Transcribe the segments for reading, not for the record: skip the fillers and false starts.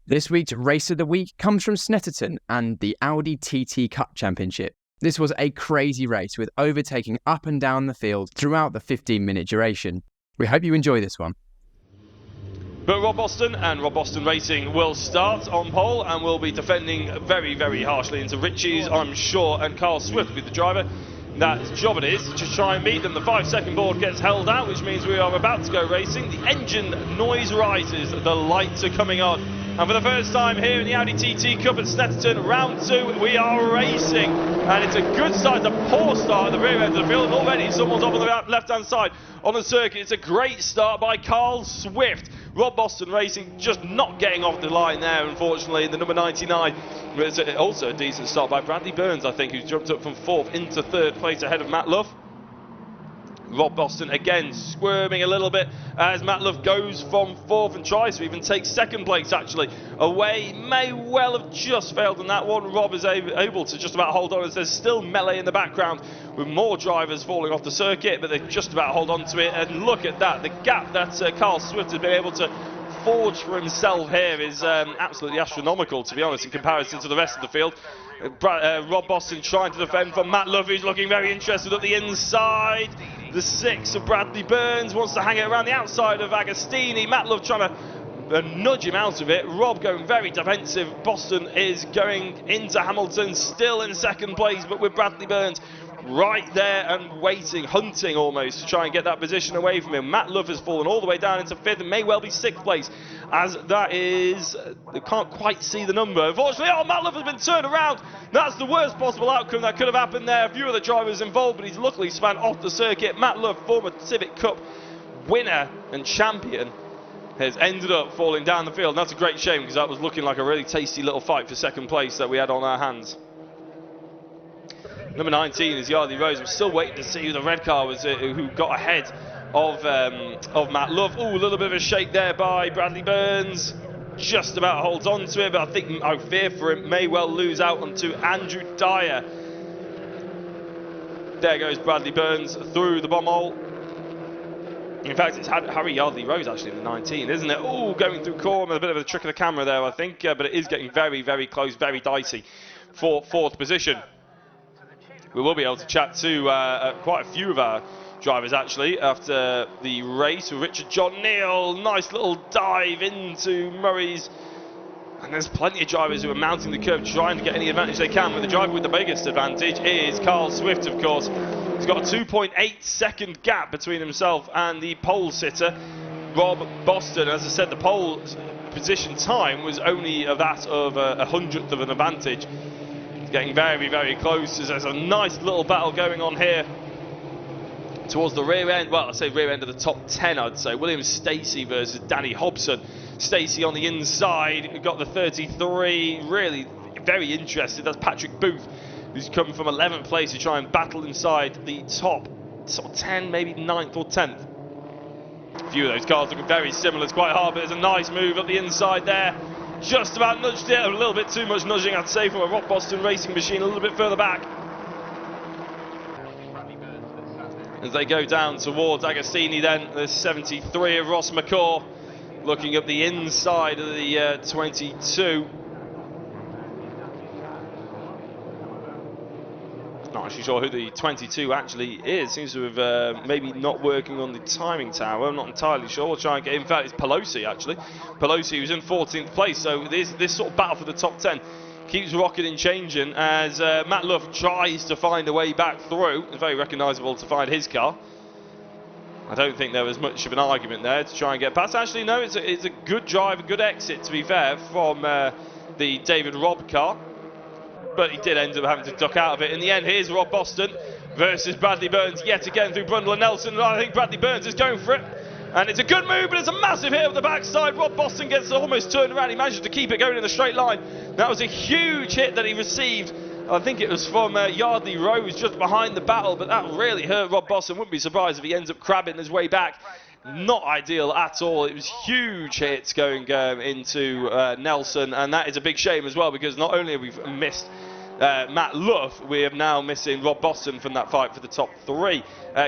This week's Race of the Week comes from Snetterton and the Audi TT Cup Championship. This was a crazy race with overtaking up and down the field throughout the 15-minute duration. We hope you enjoy this one. But Rob Boston and Rob Boston Racing will start on pole and will be defending very, very harshly into Richie's, I'm sure, and Carl Swift will be the driver. That job it is to try and meet them. The 5-second board gets held out, which means we are about to go racing. The engine noise rises, the lights are coming on. And for the first time here in the Audi TT Cup at Snetterton, round 2, we are racing. And it's a good start, a poor start at the rear end of the field. And already someone's off on the left-hand side on the circuit. It's a great start by Carl Swift. Rob Boston Racing just not getting off the line there, unfortunately, in the number 99. But it's also a decent start by Bradley Burns, I think, who's jumped up from 4th into 3rd place ahead of Matt Love. Rob Boston again squirming a little bit as Matt Love goes from 4th and tries to even take 2nd place actually away. May well have just failed on that one. Rob is able to just about hold on as there's still melee in the background with more drivers falling off the circuit, but they just about hold on to it. And look at that, the gap that Carl Swift has been able to forge for himself here is absolutely astronomical, to be honest, in comparison to the rest of the field. Rob Boston trying to defend from Matt Love, who's looking very interested at the inside. The 6 of Bradley Burns wants to hang it around the outside of Agostini. Matt Love trying to nudge him out of it. Rob going very defensive. Boston is going into Hamilton, still in 2nd place, but with Bradley Burns right there and waiting, hunting almost to try and get that position away from him. Matt Love has fallen all the way down into 5th and may well be 6th place, as that is, they can't quite see the number. Unfortunately, Matt Love has been turned around. That's the worst possible outcome that could have happened there. A few of the drivers involved, but he's luckily spun off the circuit. Matt Love, former Civic Cup winner and champion, has ended up falling down the field. And that's a great shame, because that was looking like a really tasty little fight for 2nd place that we had on our hands. Number 19 is Yardley Rose. I'm still waiting to see who the red car was, who got ahead of Matt Love. Ooh, a little bit of a shake there by Bradley Burns. Just about holds on to it, but I think, I fear for him, may well lose out onto Andrew Dyer. There goes Bradley Burns through the bomb hole. In fact, it's Harry Yardley Rose actually in the 19, isn't it? Oh, going through corner, a bit of a trick of the camera there, I think, but it is getting very, very close, very dicey for 4th position. We will be able to chat to quite a few of our drivers actually after the race. Richard John Neal, nice little dive into Murray's. And there's plenty of drivers who are mounting the curve trying to get any advantage they can, but the driver with the biggest advantage is Carl Swift, of course. He's got a 2.8-second gap between himself and the pole sitter, Rob Boston. As I said, the pole position time was only that of a 100th of an advantage. Getting very, very close as there's a nice little battle going on here towards the rear end. Well, I say rear end of the top 10, I'd say. William Stacey versus Danny Hobson. Stacey on the inside, got the 33. Really very interested. That's Patrick Booth, who's come from 11th place to try and battle inside the top sort of 10, maybe 9th or 10th. A few of those cars looking very similar. It's quite hard, but there's a nice move up the inside there. Just about nudged it, a little bit too much nudging, I'd say, from a Rob Boston Racing machine a little bit further back. As they go down towards Agostini then, there's 73 of Ross McCaw looking up the inside of the 22. Not actually sure who the 22 actually is. Seems to have maybe not working on the timing tower. I'm not entirely sure. We'll try and get. In fact, it's Pelosi actually. Pelosi was in 14th place. So this sort of battle for the top 10 keeps rocking and changing as Matt Love tries to find a way back through. It's very recognisable to find his car. I don't think there was much of an argument there to try and get past. Actually, no, it's a good drive, a good exit, to be fair, from the David Robb car. But he did end up having to duck out of it. In the end, here's Rob Boston versus Bradley Burns yet again through Brundle and Nelson. I think Bradley Burns is going for it. And it's a good move, but it's a massive hit of the backside. Rob Boston gets almost turned around. He managed to keep it going in a straight line. That was a huge hit that he received. I think it was from Yardley Rose just behind the battle, but that really hurt Rob Boston. Wouldn't be surprised if he ends up crabbing his way back. Not ideal at all. It was huge hits going into Nelson, and that is a big shame as well, because not only have we missed Matt Luff, we are now missing Rob Boston from that fight for the top 3.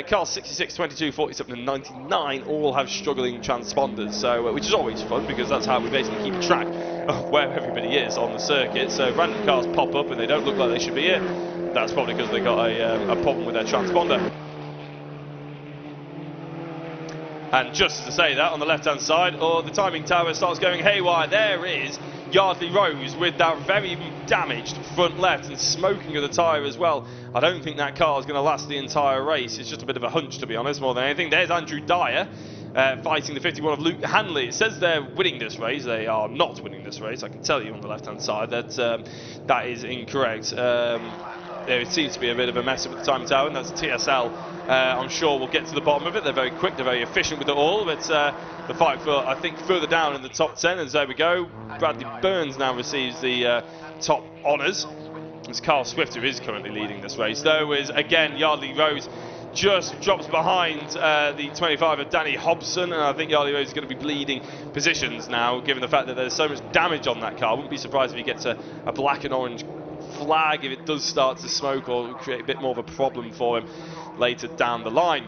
Carl 66, 22, 47 and 99 all have struggling transponders, so which is always fun because that's how we basically keep track of where everybody is on the circuit. So if random cars pop up and they don't look like they should be here, that's probably because they got a problem with their transponder. And just to say that, on the left-hand side, the timing tower starts going haywire. There is Yardley Rose with that very damaged front left and smoking of the tyre as well. I don't think that car is going to last the entire race. It's just a bit of a hunch, to be honest, more than anything. There's Andrew Dyer fighting the 51 of Luke Hanley. It says they're winning this race. They are not winning this race. I can tell you on the left-hand side that that is incorrect. There seems to be a bit of a mess up at the timing tower, and that's TSL. I'm sure we'll get to the bottom of it. They're very quick, they're very efficient with it all, but the fight for, I think, further down in the top 10, and there we go. Bradley Burns now receives the top honours. It's Carl Swift who is currently leading this race, though, is again Yardley Rose just drops behind the 25 of Danny Hobson, and I think Yardley Rose is going to be bleeding positions now, given the fact that there's so much damage on that car. I wouldn't be surprised if he gets a black and orange flag if it does start to smoke, or create a bit more of a problem for him later down the line.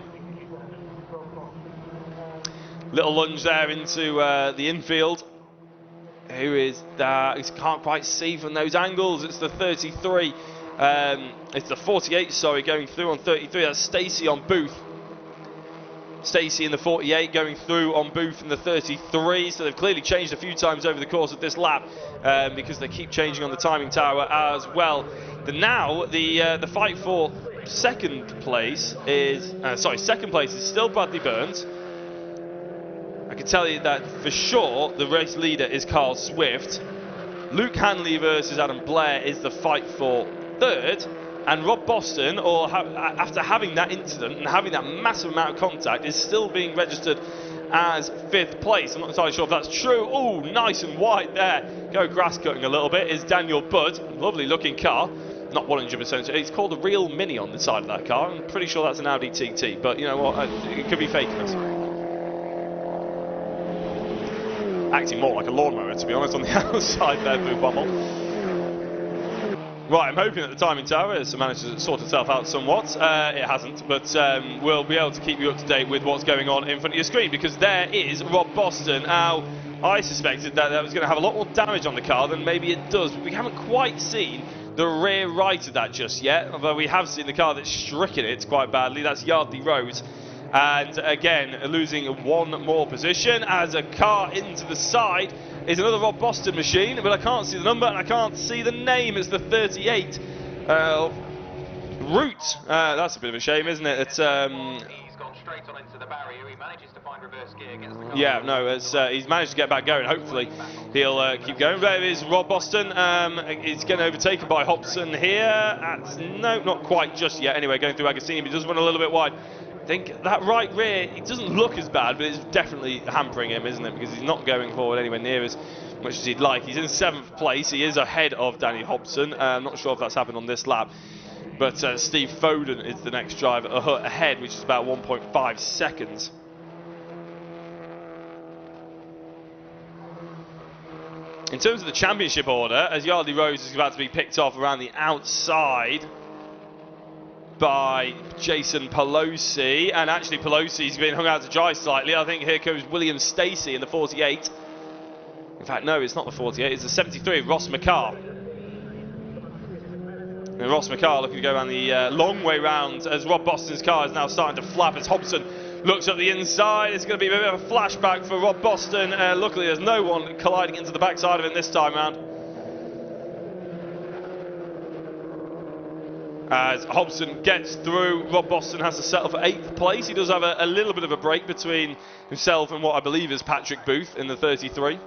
Little lunge there into the infield. Who is that? He can't quite see from those angles. It's the 33. It's the 48, sorry, going through on 33. That's Stacey on Booth. Stacey in the 48 going through on Booth in the 33. So they've clearly changed a few times over the course of this lap because they keep changing on the timing tower as well. Now the fight for second place is still Bradley Burns. I can tell you that for sure the race leader is Carl Swift. Luke Hanley versus Adam Blair is the fight for third, and Rob Boston, after having that incident and having that massive amount of contact, is still being registered as fifth place. I'm not entirely sure if that's true. Oh, nice and wide there. Go grass cutting a little bit is Daniel Budd. Lovely looking car. Not 100%. It's called a real Mini on the side of that car. I'm pretty sure that's an Audi TT, but you know what? It could be fakeness. Acting more like a lawnmower, to be honest, on the outside there, Blue Bubble. Right, I'm hoping that the timing tower has managed to sort itself out somewhat. It hasn't, but we'll be able to keep you up to date with what's going on in front of your screen, because there is Rob Boston. Now, I suspected that was going to have a lot more damage on the car than maybe it does, but we haven't quite seen the rear right of that just yet, although we have seen the car that's stricken it quite badly. That's Yardley Rose. And again, losing one more position as a car into the side is another Rob Boston machine, but I can't see the number and I can't see the name. It's the 38 Root. That's a bit of a shame, isn't it? It's he's gone straight on into the barrier. He manages to find reverse gear against the car. Yeah, no, he's managed to get back going. Hopefully he'll keep going. There is Rob Boston. He's getting overtaken by Hobson here. No, not quite just yet. Anyway, going through Agostini, but he does run a little bit wide. I think that right rear, it doesn't look as bad, but it's definitely hampering him, isn't it? Because he's not going forward anywhere near as much as he'd like. He's in 7th place. He is ahead of Danny Hobson. I'm not sure if that's happened on this lap. But Steve Foden is the next driver ahead, which is about 1.5 seconds. In terms of the championship order, as Yardley Rose is about to be picked off around the outside by Jason Pelosi, and actually Pelosi's been hung out to dry slightly. I think here comes William Stacey in the 48. In fact, no, it's not the 48, it's the 73, Ross McCarr. And Ross McCarr looking to go around the long way round as Rob Boston's car is now starting to flap as Hobson looks up the inside. It's going to be a bit of a flashback for Rob Boston. Luckily, there's no one colliding into the backside of it this time round. As Hobson gets through, Rob Boston has to settle for 8th place. He does have a little bit of a break between himself and what I believe is Patrick Booth in the 33.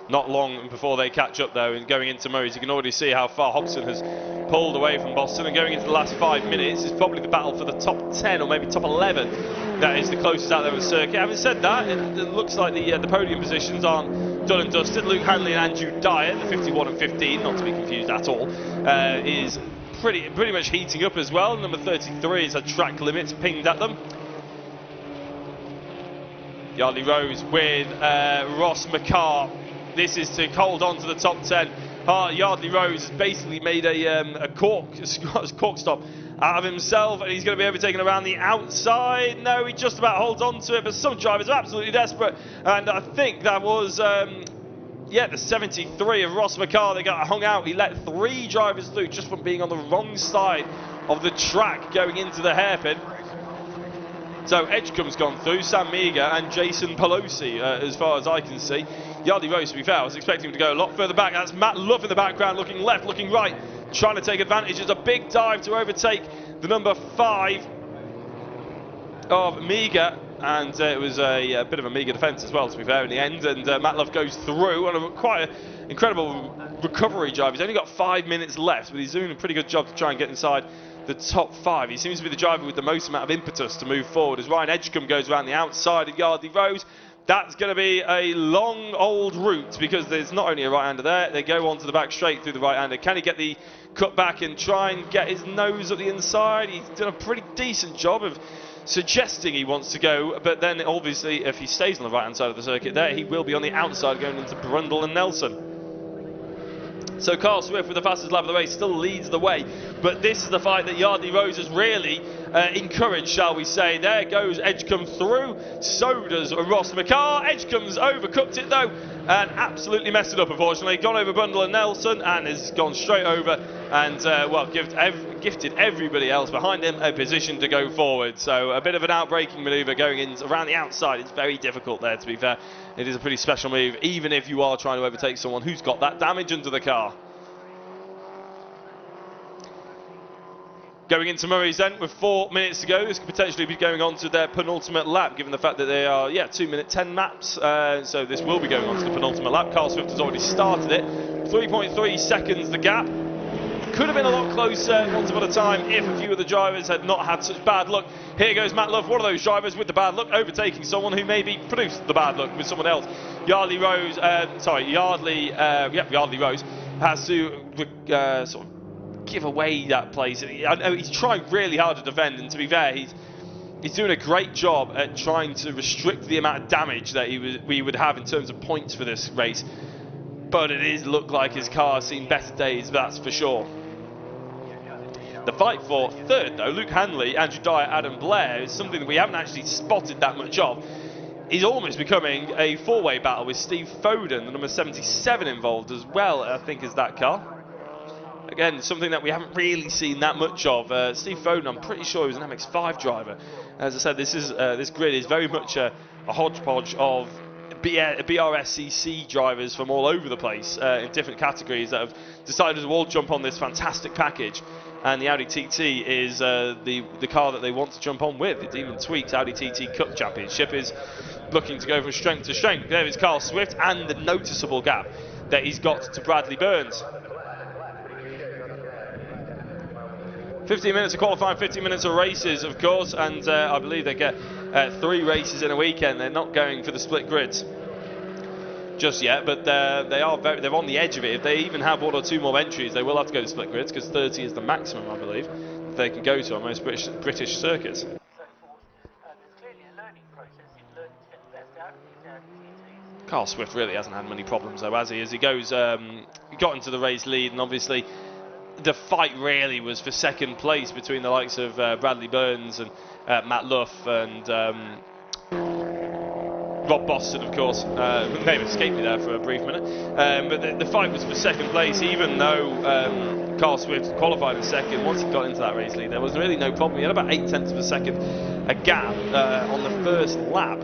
Not long before they catch up though, and going into Murray's, you can already see how far Hobson has pulled away from Boston, and going into the last 5 minutes is probably the battle for the top 10 or maybe top 11. That is the closest out there on the circuit. Having said that, it looks like the podium positions aren't done and dusted. Luke Hanley and Andrew Dyer, the 51 and 15, not to be confused at all, is pretty much heating up as well. Number 33 is a track limit pinged at them. Yardley Rose with Ross McCarr This is to hold on to the top 10. Yardley Rose has basically made a cork stop out of himself, and he's going to be overtaken around the outside. No, he just about holds on to it, but some drivers are absolutely desperate, and I think that was yeah, the 73 of Ross McCarr. They got hung out. He let 3 drivers through just from being on the wrong side of the track going into the hairpin. So Edgecombe's gone through, Sam Meager and Jason Pelosi, as far as I can see. Yardley Rose, to be fair, I was expecting him to go a lot further back. That's Matt Luff in the background, looking left, looking right, trying to take advantage. It's a big dive to overtake the number 5 of Meager, and it was a bit of a Meager defence as well, to be fair, in the end. And Matt Luff goes through on quite an incredible recovery drive. He's only got 5 minutes left, but he's doing a pretty good job to try and get inside the top 5. He seems to be the driver with the most amount of impetus to move forward as Ryan Edgecombe goes around the outside of Yardley Rose. That's going to be a long old route, because there's not only a right-hander there, they go onto the back straight through the right-hander. Can he get the cut back and try and get his nose at the inside? He's done a pretty decent job of suggesting he wants to go, but then obviously if he stays on the right-hand side of the circuit there, he will be on the outside going into Brundle and Nelson. So Carl Swift, with the fastest lap of the race, still leads the way, but this is the fight that Yardley Rose has really encouraged, shall we say. There goes Edgecombe through, so does Ross McCarr. Edgecombe's overcooked it though, and absolutely messed it up, unfortunately. Gone over Brundle and Nelson, and has gone straight over, and well, gifted everybody else behind him a position to go forward. So a bit of an outbraking manoeuvre going in around the outside. It's very difficult there, to be fair. It is a pretty special move, even if you are trying to overtake someone who's got that damage under the car. Going into Murray's End with 4 minutes to go, this could potentially be going on to their penultimate lap, given the fact that they are, 2 minute 10 laps. So this will be going on to the penultimate lap. Carl Swift has already started it. 3.3 seconds the gap. Could have been a lot closer once upon a time if a few of the drivers had not had such bad luck. Here goes Matt Love, one of those drivers with the bad luck, overtaking someone who maybe produced the bad luck with someone else. Yardley Rose has to sort of give away that place. I know he's trying really hard to defend, and to be fair, he's doing a great job at trying to restrict the amount of damage that we would have in terms of points for this race. But it is look like his car has seen better days, that's for sure. The fight for third, though, Luke Hanley, Andrew Dyer, Adam Blair, is something that we haven't actually spotted that much of. Is almost becoming a 4-way battle with Steve Foden, the number 77 involved as well, I think, is that car. Again, something that we haven't really seen that much of. Steve Foden, I'm pretty sure he was an MX-5 driver. As I said, this grid is very much a hodgepodge of BRSCC drivers from all over the place in different categories that have decided to all jump on this fantastic package. And the Audi TT is the car that they want to jump on with. The Demon Tweeks Audi TT Cup Championship is looking to go from strength to strength. There is Carl Swift, and the noticeable gap that he's got to Bradley Burns. 15 minutes of qualifying, 15 minutes of races, of course, and I believe they get 3 races in a weekend. They're not going for the split grids just yet, but they're on the edge of it. If they even have 1 or 2 more entries, they will have to go to split grids, because 30 is the maximum, I believe, that they can go to on most British circuits. Carl Swift really hasn't had many problems though, has he? As he goes, he got into the race lead, and obviously the fight really was for second place between the likes of Bradley Burns and Matt Luff and Rob Boston, of course. Name escaped me there for a brief minute. But the fight was for second place, even though Carl Swift qualified in second. Once he got into that race lead, there was really no problem. He had about 0.8 of a second a gap on the first lap.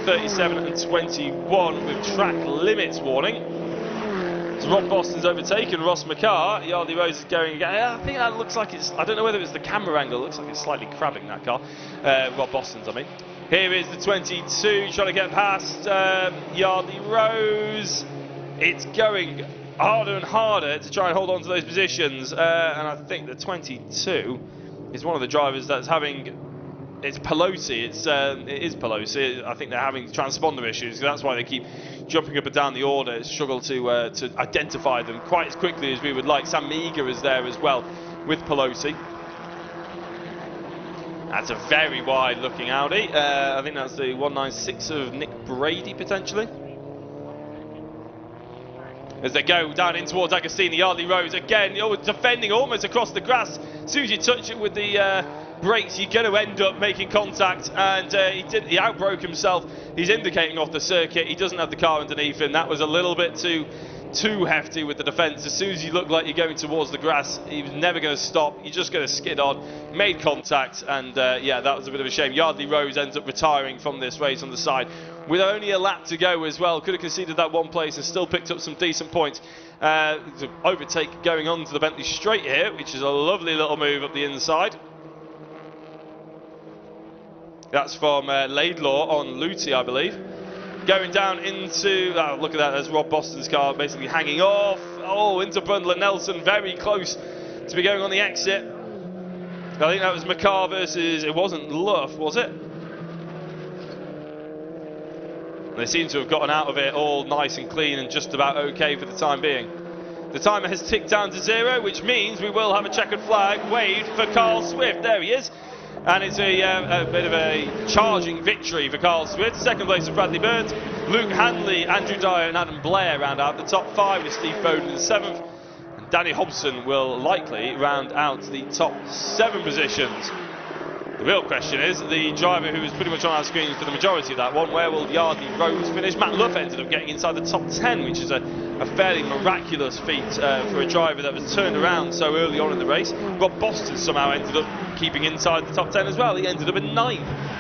37 and 21 with track limits warning. So Rob Boston's overtaken Ross McCarr. Yardley Rose is going again. I think that looks like it's, I don't know whether it's the camera angle, it looks like it's slightly crabbing, that car. Rob Boston's, I mean. Here is the 22 trying to get past Yardley Rose. It's going harder and harder to try and hold on to those positions. And I think the 22 is one of the drivers that's having, it's Pelosi, it is Pelosi. I think they're having transponder issues, that's why they keep jumping up and down the order, struggle to identify them quite as quickly as we would like. Sam Meager is there as well with Pelosi. That's a very wide looking Audi. I think that's the 196 of Nick Brady potentially. as they go down in towards Agostini. Yardley Rose again, defending almost across the grass. As soon as you touch it with the brakes, you're going to end up making contact, and he outbroke himself. He's indicating off the circuit. He doesn't have the car underneath him. That was a little bit too hefty with the defence. As soon as you look like you're going towards the grass, he was never going to stop. You're just going to skid on. Made contact, and yeah, that was a bit of a shame. Yardley Rose ends up retiring from this race on the side with only a lap to go as well. Could have conceded that one place and still picked up some decent points. Overtake going on to the Bentley straight here, which is a lovely little move up the inside. That's from Laidlaw on Luty, I believe. Going down into, look at that, there's Rob Boston's car basically hanging off. Oh, into Brundle and Nelson, very close to be going on the exit. I think that was McCarr versus, it wasn't Luff, was it? They seem to have gotten out of it all nice and clean and just about okay for the time being. The timer has ticked down to 0, which means we will have a checkered flag waved for Carl Swift. There he is. And it's a bit of a charging victory for Carl Swift. Second place for Bradley Burns, Luke Hanley, Andrew Dyer and Adam Blair round out the top 5 with Steve Foden in the 7th. And Danny Hobson will likely round out the top 7 positions. The real question is, the driver who was pretty much on our screens for the majority of that one, where will Yardley Rose finish? Matt Luff ended up getting inside the top 10, which is a fairly miraculous feat for a driver that was turned around so early on in the race. Rob Boston somehow ended up keeping inside the top 10 as well. He ended up in 9th.